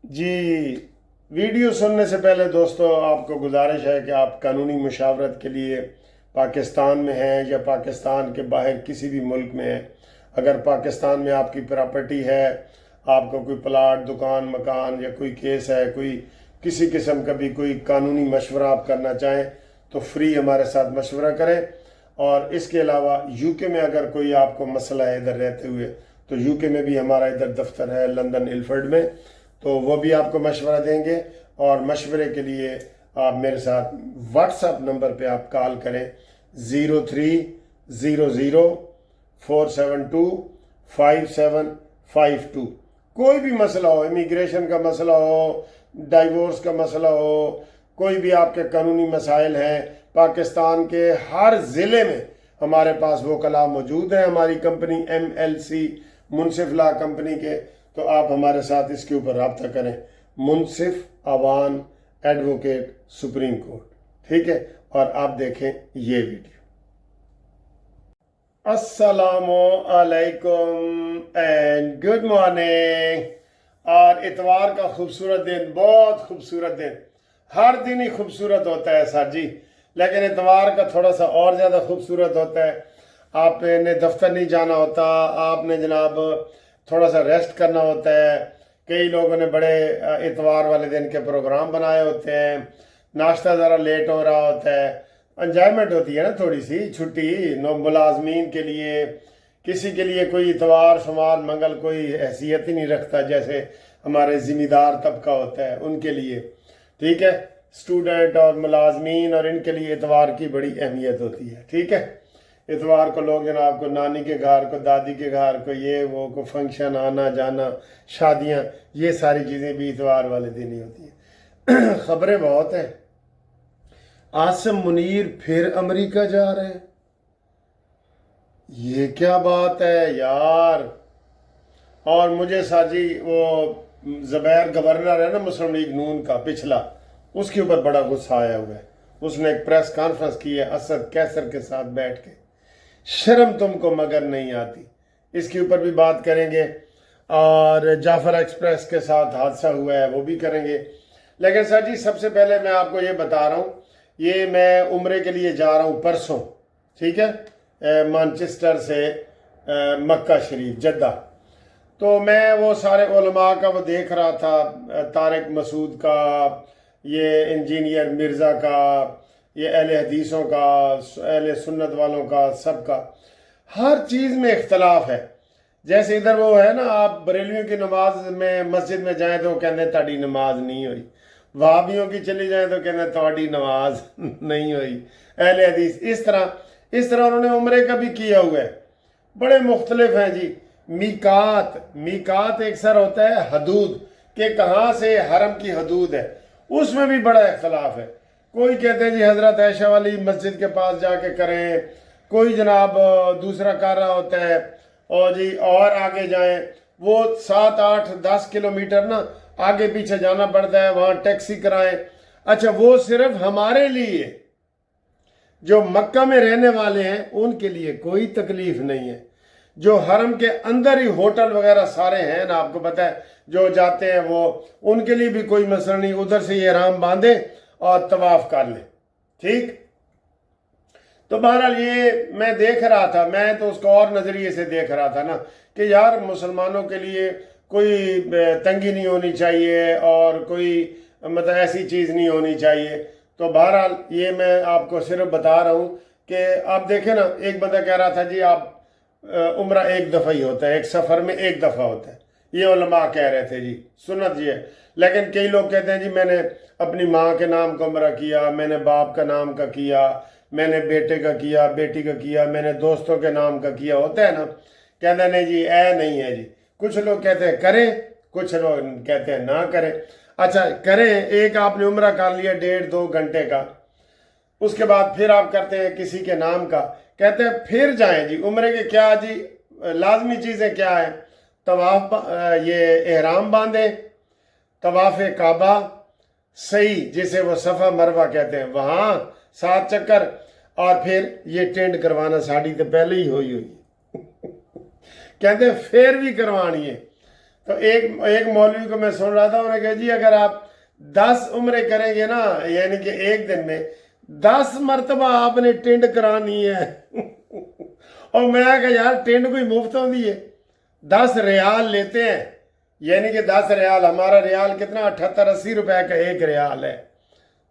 जी, video सुनने से पहले दोस्तों आपको गुजारिश है कि आप कानूनी मशावरत के लिए पाकिस्तान में हैं या पाकिस्तान के बाहर किसी भी मुल्क में हैं, अगर पाकिस्तान में आपकी प्रॉपर्टी है, आपको कोई प्लाट, दुकान, मकान या कोई केस है, कोई किसी किस्म का भी कोई कानूनी मशवरा आप करना चाहें तो फ्री हमारे साथ मशवरा करें। और इसके अलावा यूके में अगर कोई आपको मसला है इधर रहते हुए, तो यूके में भी हमारा इधर दफ्तर है लंदन इल्फर्ड में, तो वो भी आपको मशवरा देंगे। और मशवरे के लिए आप मेरे साथ व्हाट्सएप नंबर पे आप कॉल करें 030047255752। कोई भी मसला हो, इमिग्रेशन का मसला हो, डाइवोर्स का मसला हो, कोई भी आपके कानूनी मसाइल हैं, पाकिस्तान के हर ज़िले में हमारे पास वकला मौजूद हैं। हमारी कंपनी MLC मुनसिफ ला कंपनी के, तो आप हमारे साथ इसके ऊपर रब्ता करें। मुनसिफ अवान एडवोकेट सुप्रीम कोर्ट, ठीक है। और आप देखें ये वीडियो। अस्सलामु अलैकुम एंड गुड मॉर्निंग। और इतवार का खूबसूरत दिन, बहुत खूबसूरत दिन, हर दिन ही खूबसूरत होता है सर जी, लेकिन इतवार का थोड़ा सा और ज़्यादा खूबसूरत होता है। आपने दफ्तर नहीं जाना होता, आपने जनाब थोड़ा सा रेस्ट करना होता है। कई लोगों ने बड़े इतवार वाले दिन के प्रोग्राम बनाए होते हैं, नाश्ता ज़रा लेट हो रहा होता है, एंजॉयमेंट होती है ना थोड़ी सी, छुट्टी मुलाजमीन के लिए। किसी के लिए कोई इतवार शुमार मंगल कोई हैसियत ही नहीं रखता, जैसे हमारे ज़िम्मेदार तबका होता है उनके लिए, ठीक है। स्टूडेंट और मुलाजमीन और इनके लिए इतवार की बड़ी अहमियत होती है, ठीक है। इतवार को लोग जनाब को नानी के घर को, दादी के घर को, ये वो को फंक्शन, आना जाना, शादियां, ये सारी चीज़ें भी इतवार वाले दिन ही होती हैं। खबरें बहुत हैं। आसिम मुनीर फिर अमेरिका जा रहे हैं, ये क्या बात है यार। और मुझे साजी वो ज़ुबैर गवर्नर है ना मुस्लिम लीग नून का पिछला, उसके ऊपर बड़ा गुस्सा आया हुआ है। उसने एक प्रेस कॉन्फ्रेंस की है असद कैसर के साथ बैठ के, शर्म तुमको मगर नहीं आती। इसके ऊपर भी बात करेंगे। और जाफर एक्सप्रेस के साथ हादसा हुआ है वो भी करेंगे। लेकिन सर जी सबसे पहले मैं आपको ये बता रहा हूँ, ये मैं उम्रे के लिए जा रहा हूँ परसों, ठीक है, मैनचेस्टर से मक्का शरीफ जद्दा। तो मैं वो सारे उलमा का वो देख रहा था, तारिक मसूद का, ये इंजीनियर मिर्ज़ा का, ये अहले हदीसों का, अहले सुन्नत वालों का, सबका हर चीज़ में इख्तलाफ है। जैसे इधर वो है ना, आप बरेलियों की नमाज में मस्जिद में जाएं तो कहते ताड़ी नमाज नहीं हुई, वहाबियों की चली जाए तो कहते ताड़ी नमाज नहीं हुई, अहले हदीस इस तरह उन्होंने उम्रे का भी किया हुआ है। बड़े मुख्तलिफ हैं जी। मीकात एक सर होता है हदूद के, कहाँ से हरम की हदूद है, उसमें भी बड़ा इख्तलाफ है। कोई कहते हैं जी हजरत आयशा वाली मस्जिद के पास जाके करें, कोई जनाब दूसरा कर रहा होता है, और जी और आगे जाएं, वो 7, 8, 10 किलोमीटर ना आगे पीछे जाना पड़ता है, वहाँ टैक्सी कराएं। अच्छा, वो सिर्फ हमारे लिए, जो मक्का में रहने वाले हैं उनके लिए कोई तकलीफ नहीं है। जो हरम के अंदर ही होटल वगैरह सारे हैं ना, आपको पता है, जो जाते हैं वो, उनके लिए भी कोई मसला नहीं, उधर से ये एहराम बांधे और तवाफ कर ले, ठीक। तो बहरहाल ये मैं देख रहा था, मैं तो उसको और नज़रिए से देख रहा था ना, कि यार मुसलमानों के लिए कोई तंगी नहीं होनी चाहिए और कोई मतलब ऐसी चीज़ नहीं होनी चाहिए। तो बहरहाल ये मैं आपको सिर्फ बता रहा हूँ कि आप देखें ना, एक बंदा कह रहा था जी आप उम्रा एक दफ़ा ही होता है, एक सफ़र में एक दफ़ा होता है, ये उलमा कह रहे थे जी, सुन्नत ये है। लेकिन कई लोग कहते हैं जी मैंने अपनी माँ के नाम का उम्रा किया, मैंने बाप का नाम का किया, मैंने बेटे का किया, बेटी का किया, मैंने दोस्तों के नाम का किया, होता है ना। कहते नहीं जी नहीं है जी। कुछ लोग कहते हैं करें, कुछ लोग कहते हैं ना करें। अच्छा करें, एक आपने उम्रा कर लिया 1.5-2 घंटे का, उसके बाद फिर आप करते हैं किसी के नाम का, कहते हैं फिर जाएं जी उम्रे के क्या जी लाजमी चीज़ें क्या है, तवाफ, ये एहराम बांधे, तवाफ काबा सही जिसे वो सफ़ा मरवा कहते हैं, वहाँ 7 चक्कर, और फिर ये टेंट करवाना, साड़ी तो पहले ही हुई कहते हैं फिर भी करवानी है। تو ایک مولوی کو میں سن رہا تھا، انہوں نے کہا جی اگر آپ 10 عمرے کریں گے نا، یعنی کہ ایک دن میں 10 مرتبہ آپ نے ٹینڈ کرانی ہے اور میں کہا یار ٹینڈ کوئی مفت ہوتی ہے، 10 ریال لیتے ہیں، یعنی کہ 10 ریال، ہمارا ریال کتنا 78-80 روپے کا ایک ریال ہے،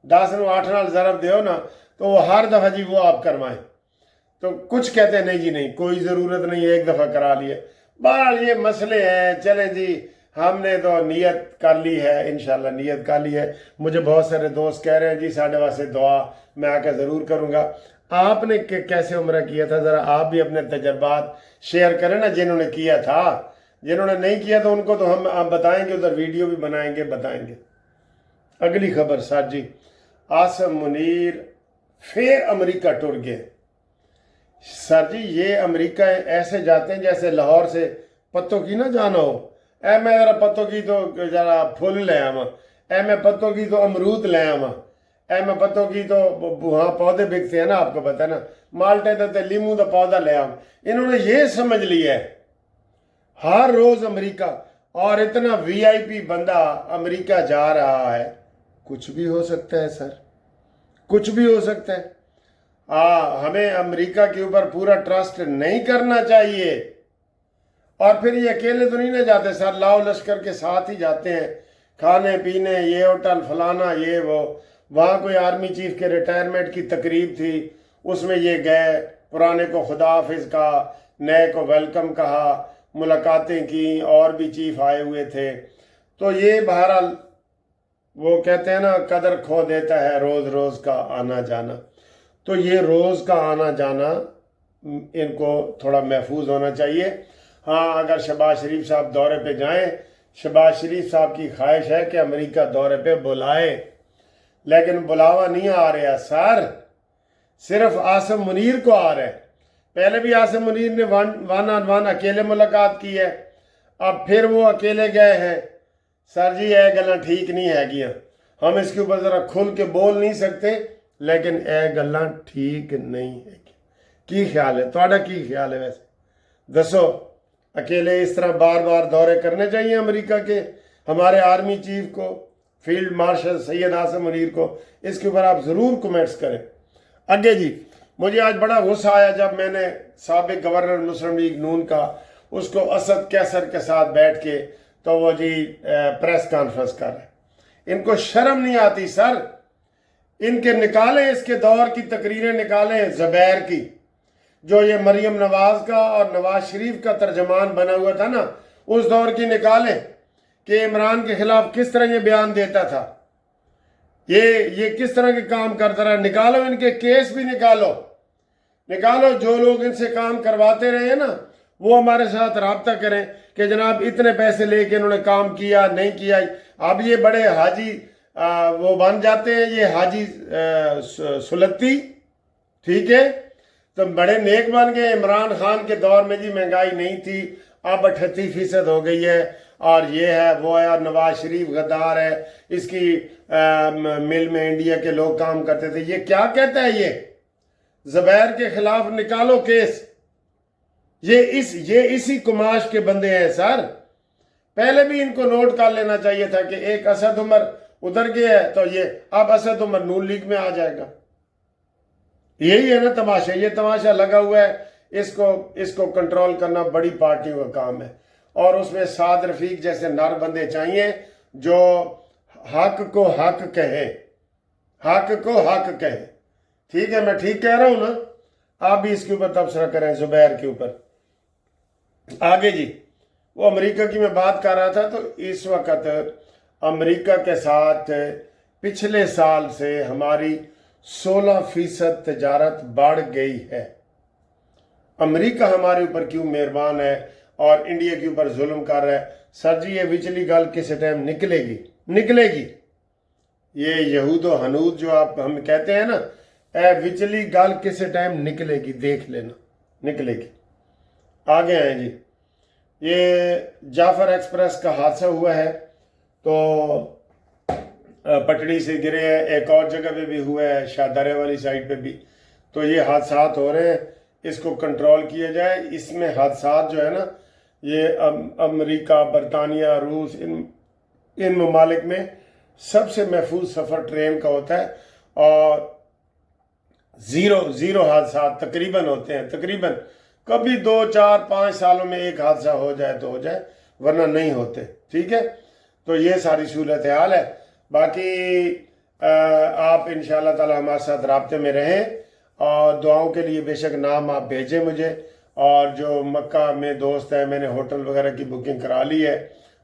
10 نو 8 نال ضرب دیو نا تو وہ ہر دفعہ جی وہ آپ کروائیں۔ تو کچھ کہتے ہیں نہیں جی نہیں کوئی ضرورت نہیں ہے، ایک دفعہ کرا لیے۔ بہرحال یہ مسئلے ہیں، چلیں جی ہم نے تو نیت کر لی ہے، انشاءاللہ نیت کر لی ہے۔ مجھے بہت سارے دوست کہہ رہے ہیں جی ساڈے واسطے دعا، میں آ کے ضرور کروں گا۔ آپ نے کیسے عمرہ کیا تھا، ذرا آپ بھی اپنے تجربات شیئر کریں نا، جنہوں نے کیا تھا، جنہوں نے نہیں کیا تو ان کو تو ہم بتائیں گے، ادھر ویڈیو بھی بنائیں گے، بتائیں گے۔ اگلی خبر سر جی، عاصم منیر پھر امریکہ ٹر گئے۔ سر جی یہ امریکہ ایسے جاتے ہیں جیسے لاہور سے پتوں کی نہ جانا ہو، اے میں ذرا پتوں کی تو ذرا پھول لے آواں، اے میں پتوں کی تو امرود لے آواں، اے میں پتوں کی تو وہاں پودے بکتے ہیں نا، آپ کو پتہ ہے نا، مالٹے تے لیموں دا پودا لے آواں۔ انہوں نے یہ سمجھ لیا ہے ہر روز امریکہ، اور اتنا وی آئی پی بندہ امریکہ جا رہا ہے، کچھ بھی ہو سکتا ہے سر، کچھ بھی ہو سکتا ہے۔ ہمیں امریکہ کے اوپر پورا ٹرسٹ نہیں کرنا چاہیے۔ اور پھر یہ اکیلے تو نہیں نہ جاتے سر، لاؤ لشکر کے ساتھ ہی جاتے ہیں، کھانے پینے، یہ ہوٹل فلانا یہ وہ۔ وہاں کوئی آرمی چیف کے ریٹائرمنٹ کی تقریب تھی، اس میں یہ گئے، پرانے کو خدا حافظ کہا، نئے کو ویلکم کہا، ملاقاتیں کی، اور بھی چیف آئے ہوئے تھے۔ تو یہ بہرحال وہ کہتے ہیں نا قدر کھو دیتا ہے روز روز کا آنا جانا۔ تو یہ روز کا آنا جانا ان کو تھوڑا محفوظ ہونا چاہیے۔ ہاں اگر شہباز شریف صاحب دورے پہ جائیں، شہباز شریف صاحب کی خواہش ہے کہ امریکہ دورے پہ بلائے، لیکن بلاوا نہیں آ رہا سر، صرف عاصم منیر کو آ رہا ہے۔ پہلے بھی عاصم منیر نے ون آن ون اکیلے ملاقات کی ہے، اب پھر وہ اکیلے گئے ہیں۔ سر جی یہ گلاں ٹھیک نہیں ہے گیا، ہم اس کے اوپر ذرا کھل کے بول نہیں سکتے، لیکن اے گلاں ٹھیک نہیں ہے۔ کی خیال ہے تھوڑا، کی خیال ہے ویسے دسو؟ اکیلے اس طرح بار بار دورے کرنے چاہیے امریکہ کے؟ ہمارے آرمی چیف کو، فیلڈ مارشل سید عاصم منیر کو، اس کے اوپر آپ ضرور کمنٹس کریں۔ آگے جی، مجھے آج بڑا غصہ آیا جب میں نے سابق گورنر مسلم لیگ نون کا، اس کو اسد کیسر کے ساتھ بیٹھ کے تو وہ جی پریس کانفرنس کر رہے۔ ان کو شرم نہیں آتی سر؟ ان کے نکالیں، اس کے دور کی تقریریں نکالیں، زبیر کی، جو یہ مریم نواز کا اور نواز شریف کا ترجمان بنا ہوا تھا نا، اس دور کی نکالیں کہ عمران کے خلاف کس طرح یہ بیان دیتا تھا، یہ کس طرح کے کام کرتا رہا۔ نکالو، ان کے کیس بھی نکالو، جو لوگ ان سے کام کرواتے رہے ہیں نا وہ ہمارے ساتھ رابطہ کریں کہ جناب اتنے پیسے لے کے انہوں نے کام کیا نہیں کیا۔ اب یہ بڑے حاجی وہ بن جاتے ہیں، یہ حاجی سلطی، ٹھیک ہے، تو بڑے نیک بن گئے۔ عمران خان کے دور میں جی مہنگائی نہیں تھی، اب 38% ہو گئی ہے، اور یہ ہے وہ ہے، اور نواز شریف غدار ہے، اس کی مل میں انڈیا کے لوگ کام کرتے تھے۔ یہ کیا کہتا ہے؟ یہ زبیر کے خلاف نکالو کیس، یہ اسی کماش کے بندے ہیں سر۔ پہلے بھی ان کو نوٹ کر لینا چاہیے تھا کہ ایک اسد عمر ادھر گیا ہے تو یہ اب اسد عمر نون لیگ میں آ جائے گا۔ یہی ہے نا تماشا، یہ تماشا لگا ہوا ہے، اس کو کنٹرول کرنا بڑی پارٹیوں کا کام ہے، اور اس میں سعد رفیق جیسے نر بندے چاہیے جو حق کو حق کہیں، حق کو حق کہیں۔ ٹھیک ہے، میں ٹھیک کہہ رہا ہوں نا؟ آپ بھی اس کے اوپر تبصرہ کریں، زبیر کے اوپر۔ آگے جی، وہ امریکہ کی میں بات کر رہا تھا، تو اس وقت امریکہ کے ساتھ پچھلے سال سے ہماری 16% تجارت بڑھ گئی ہے۔ امریکہ ہمارے اوپر کیوں مہربان ہے اور انڈیا کے اوپر ظلم کر رہا ہے؟ سر جی یہ وچلی گل کس ٹائم نکلے گی۔ یہ یہود و حنود جو ہم کہتے ہیں نا، وچلی گل کس ٹائم نکلے گی، دیکھ لینا، نکلے گی۔ آگے آئیں جی، یہ جعفر ایکسپریس کا حادثہ ہوا ہے، تو پٹڑی سے گرے ہیں، ایک اور جگہ پہ بھی ہوا ہے، شاہدرے والی سائڈ پہ بھی۔ تو یہ حادثات ہو رہے ہیں، اس کو کنٹرول کیا جائے۔ اس میں حادثات جو ہے نا ये अमेरिका, बरतानिया, रूस, इन ममालिक में सबसे महफूज सफ़र ट्रेन का होता है और ज़ीरो हादसा तकरीबन होते हैं। तकरीबन कभी 2, 4, 5 सालों में एक हादसा हो जाए तो हो जाए, वरना नहीं होते। ठीक है, तो ये सारी सूरत हाल है। बाकी आप इंशाअल्लाह ताला हमारे साथ राब्ते में रहें और दुआओं के लिए बेशक नाम आप भेजें मुझे। और जो मक्का में दोस्त हैं, मैंने होटल वगैरह की बुकिंग करा ली है,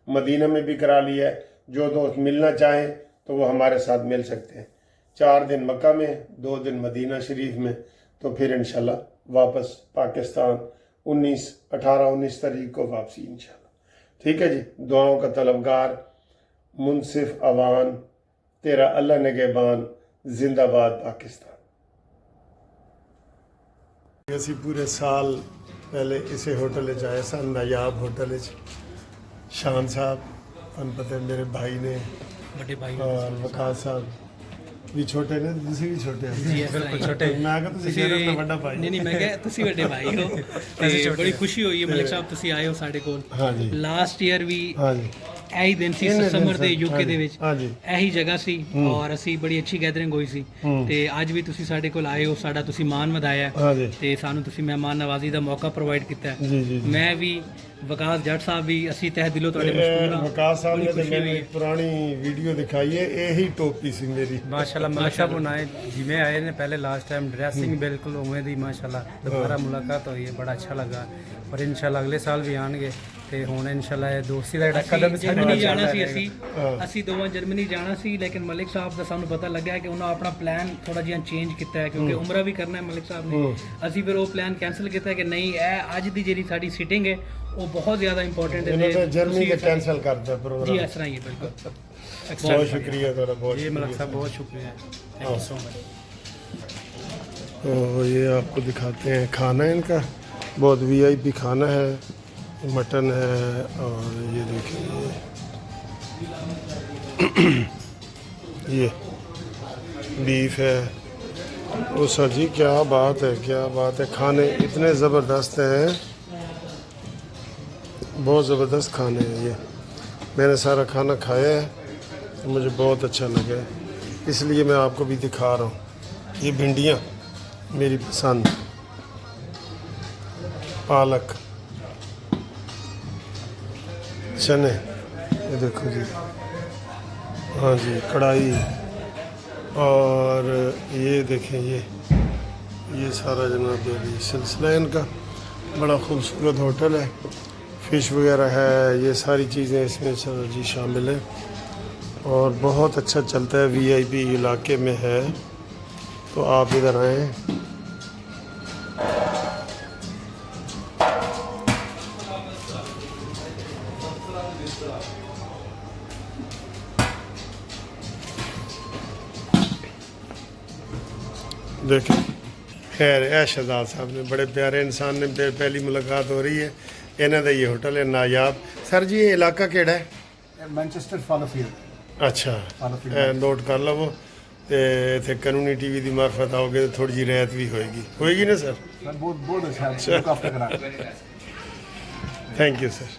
मदीना में भी करा ली है। जो दोस्त मिलना चाहें तो वो हमारे साथ मिल सकते हैं। 4 दिन मक्का में, 2 दिन मदीना शरीफ में, तो फिर इंशाल्लाह वापस पाकिस्तान 18-19 तारीख को वापसी इंशाल्लाह। ठीक है जी। दुआओं का तलबगार, मुनसिफ अवान, तेरा अल्लाह निगहबान, जिंदाबाद पाकिस्तान। ਅਸੀਂ पूरे साल पहले इसे होटल च आए सन, नायाब होटल च। शान साहब ਤੁਹਾਨੂੰ ਪਤਾ ਮੇਰੇ ਭਾਈ ਨੇ, ਵੱਡੇ ਭਾਈ और वकास साहब ਵੀ ਛੋਟੇ ਨੇ, ਤੁਸੀਂ ਵੀ ਛੋਟੇ ਹੋ ਜੀ, ਬਿਲਕੁਲ ਛੋਟੇ। ਮੈਂ ਕਿਹਾ ਤੁਸੀਂ ਸ਼ੇਰ ਦਾ ਵੱਡਾ ਭਾਈ। ਨਹੀਂ ਮੈਂ ਕਿਹਾ ਤੁਸੀਂ ਵੱਡੇ ਭਾਈ ਹੋ ਤੇ ਬੜੀ ਖੁਸ਼ੀ ਹੋਈ ਹੈ ਮਲਿਕ ਸਾਹਿਬ ਤੁਸੀਂ ਆਏ ਹੋ ਸਾਡੇ ਕੋਲ। ਹਾਂਜੀ ਲਾਸਟ ਈਅਰ ਵੀ ਹਾਂਜੀ ਇਹੀ ਦਿਨ ਸੀ ਸਮਰ ਦੇ ਯੂਕੇ ਦੇ ਵਿੱਚ, ਹਾਂਜੀ ਇਹੀ ਜਗ੍ਹਾ ਸੀ ਔਰ ਅਸੀਂ ਬੜੀ ਅੱਛੀ ਗੈਦਰਿੰਗ ਹੋਈ ਸੀ। ਤੇ ਅੱਜ ਵੀ ਤੁਸੀਂ ਸਾਡੇ ਕੋਲ ਆਏ ਹੋ, ਸਾਡਾ ਤੁਸੀਂ ਮਾਣ ਵਧਾਇਆ ਹਾਂਜੀ ਤੇ ਸਾਨੂੰ ਤੁਸੀਂ ਮਹਿਮਾਨ ਨਵਾਜ਼ੀ ਦਾ ਮੌਕਾ ਪ੍ਰੋਵਾਈਡ ਕੀਤਾ ਹੈ। ਜੀ ਜੀ ਮੈਂ ਵੀ, ਵਕਾਸ ਜੱਟ ਸਾਹਿਬ ਵੀ, ਅਸੀਂ ਤਹਿ ਦਿਲੋਂ ਤੁਹਾਡੇ ਮਸ਼ਕੂਰ ਹਾਂ। वकास साहब ने तो मैंने एक पुरानी वीडियो दिखाई है, यही टोपी सी मेरी। ਮਾਸ਼ਾਅੱਲਾ ਮਲਿਕ ਸਾਹਿਬ ਹੁਣ ਆਏ ਜਿਵੇਂ ਆਏ ਨੇ ਪਹਿਲੇ ਲਾਸਟ ਟਾਈਮ ਡਰੈਸਿੰਗ ਬਿਲਕੁਲ ਉਵੇਂ ਦੀ ਮਾਸ਼ਾਅੱਲਾ ਦੁਬਾਰਾ ਮੁਲਾਕਾਤ ਹੋਈ ਹੈ, ਬੜਾ ਅੱਛਾ ਲੱਗਾ। ਪਰ ਇਨਸ਼ਾਅੱਲਾ ਅਗਲੇ ਸਾਲ ਵੀ ਆਣਗੇ ਤੇ ਹੁਣ ਇਨਸ਼ਾਅੱਲਾ ਇਹ ਦੋਸਤੀ ਦਾ ਜਿਹੜਾ ਕਦਮ ਜਰਮਨੀ ਜਾਣਾ ਸੀ ਅਸੀਂ ਦੋਵਾਂ ਜਰਮਨੀ ਜਾਣਾ ਸੀ, ਲੇਕਿਨ ਮਲਿਕ ਸਾਹਿਬ ਦਾ ਸਾਨੂੰ ਪਤਾ ਲੱਗਾ ਕਿ ਉਹਨਾਂ ਆਪਣਾ ਪਲਾਨ ਥੋੜਾ ਜਿਹਾ ਚੇਂਜ ਕੀਤਾ ਹੈ ਕਿਉਂਕਿ ਉਮਰਾ ਵੀ ਕਰਨਾ ਹੈ ਮਲਿਕ ਸਾਹਿਬ ਨੇ। ਅਸੀਂ ਫਿਰ ਉਹ ਪਲਾਨ ਕੈਂਸਲ ਕੀਤਾ ਕਿ ਨਹੀਂ, ਇਹ ਅੱਜ ਦੀ ਜਿਹੜੀ ਸਾਡੀ ਸਿਟਿੰਗ ਹੈ ਉਹ ਬਹੁਤ ਜ਼ਿਆਦਾ ਇੰਪੋਰਟੈਂਟ ਹੈ। जर्मनी का कैंसिल कर दिया ਜੀ प्रोग्राम। ਇਸ तर੍ਹਾਂ ਹੀ ਹੈ ਬਿਲकुल। बहुत शुक्रिया ਤੁਹਾਡਾ, बहुत ਜੀ ਮਲਿਕ शुक्रिया। ਸਾਹਿਬ ਬਹੁਤ ਸ਼ੁਕਰੀਆ, ਥੈਂਕ ਯੂ ਸੋ मच। तो ये आपको दिखाते हैं खाना इनका, बहुत वीआईपी खाना है, मटन है और ये देखिए ये बीफ है। ओ सर जी क्या बात है, क्या बात है। खाने इतने ज़बरदस्त हैं, बहुत ज़बरदस्त खाने हैं ये। मैंने सारा खाना खाया है तो मुझे बहुत अच्छा लगा है, इसलिए मैं आपको भी दिखा रहा हूँ। ये भिंडियाँ मेरी पसंद, पालक, चने, ये देखो जी, हाँ जी, कढ़ाई, और ये देखें ये सारा जनाब ये सिलसिला इनका। बड़ा खूबसूरत होटल है, फ़िश वगैरह है, ये सारी चीज़ें इसमें जी शामिल है और बहुत अच्छा चलता है। वीआईपी इलाके में है तो आप इधर आएँ। देखें, खैर है शहजाद साहब ने, बड़े प्यारे इंसान ने, पहली मुलाकात हो रही है। इन्हों का ये होटल है नायाब। सर जी ये इलाका केड़ा है? मैनचेस्टर फॉलोफील्ड। अच्छा, नोट कर लवो तो इतने कानूनी टीवी की मार्फत आओगे तो थोड़ी जी रियायत भी होएगी ना सर? बहुत बहुत अच्छा है, थैंक यू सर।